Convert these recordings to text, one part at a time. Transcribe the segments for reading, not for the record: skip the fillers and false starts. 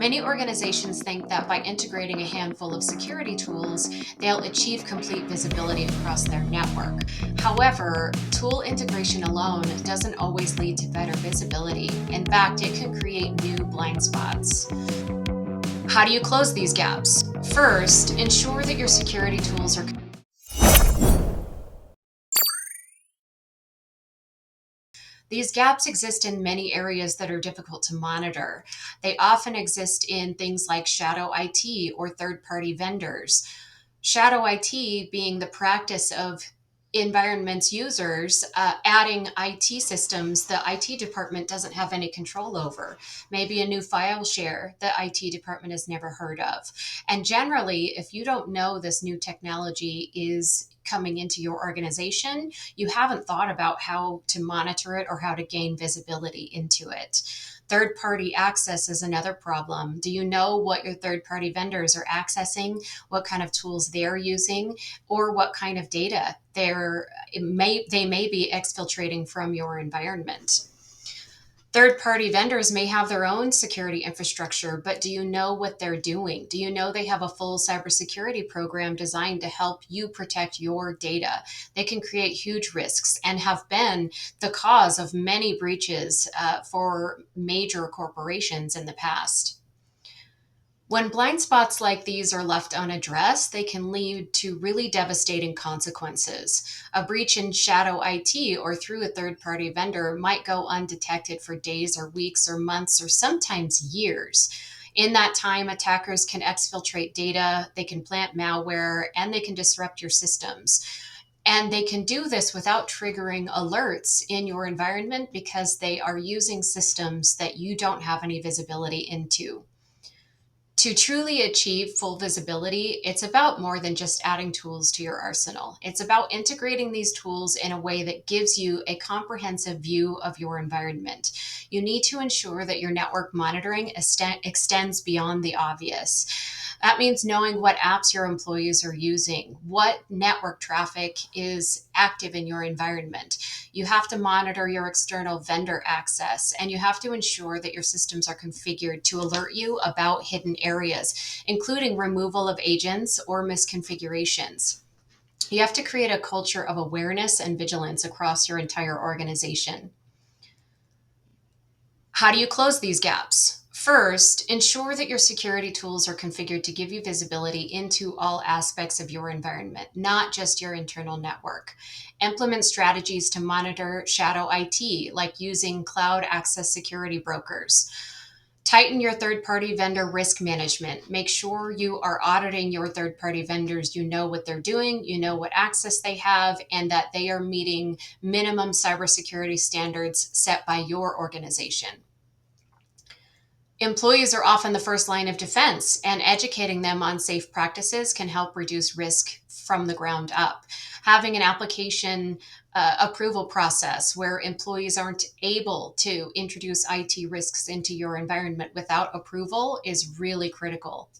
Many organizations think that by integrating a handful of security tools, they'll achieve complete visibility across their network. However, tool integration alone doesn't always lead to better visibility. In fact, it can create new blind spots. How do you close these gaps? First, ensure that your security tools are These gaps exist in many areas that are difficult to monitor. They often exist in things like shadow IT or third party vendors. Shadow IT being the practice of environments users adding IT systems the IT department doesn't have any control over. Maybe a new file share the IT department has never heard of. And generally, if you don't know this new technology is coming into your organization, you haven't thought about how to monitor it or how to gain visibility into it. Third party access is another problem. Do you know what your third party vendors are accessing, what kind of tools they're using, or what kind of data they may be exfiltrating from your environment? Third party vendors may have their own security infrastructure, but do you know what they're doing? Do you know they have a full cybersecurity program designed to help you protect your data? They can create huge risks and have been the cause of many breaches for major corporations in the past. When blind spots like these are left unaddressed, they can lead to really devastating consequences. A breach in shadow IT or through a third party vendor might go undetected for days or weeks or months or sometimes years. In that time, attackers can exfiltrate data, they can plant malware, and they can disrupt your systems. And they can do this without triggering alerts in your environment because they are using systems that you don't have any visibility into. To truly achieve full visibility, it's about more than just adding tools to your arsenal. It's about integrating these tools in a way that gives you a comprehensive view of your environment. You need to ensure that your network monitoring extends beyond the obvious. That means knowing what apps your employees are using, what network traffic is active in your environment. You have to monitor your external vendor access, and you have to ensure that your systems are configured to alert you about hidden areas, including removal of agents or misconfigurations. You have to create a culture of awareness and vigilance across your entire organization. How do you close these gaps? First, ensure that your security tools are configured to give you visibility into all aspects of your environment, not just your internal network. Implement strategies to monitor shadow IT, like using cloud access security brokers. Tighten your third party vendor risk management. Make sure you are auditing your third party vendors. You know what they're doing, you know what access they have, and that they are meeting minimum cybersecurity standards set by your organization. Employees are often the first line of defense, and educating them on safe practices can help reduce risk from the ground up. Having an application approval process where employees aren't able to introduce IT risks into your environment without approval is really critical.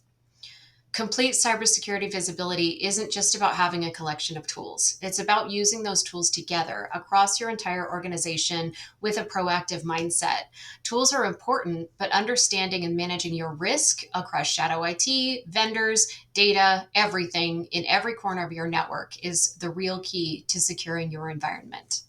Complete cybersecurity visibility isn't just about having a collection of tools. It's about using those tools together across your entire organization with a proactive mindset. Tools are important, but understanding and managing your risk across shadow IT, vendors, data, everything in every corner of your network is the real key to securing your environment.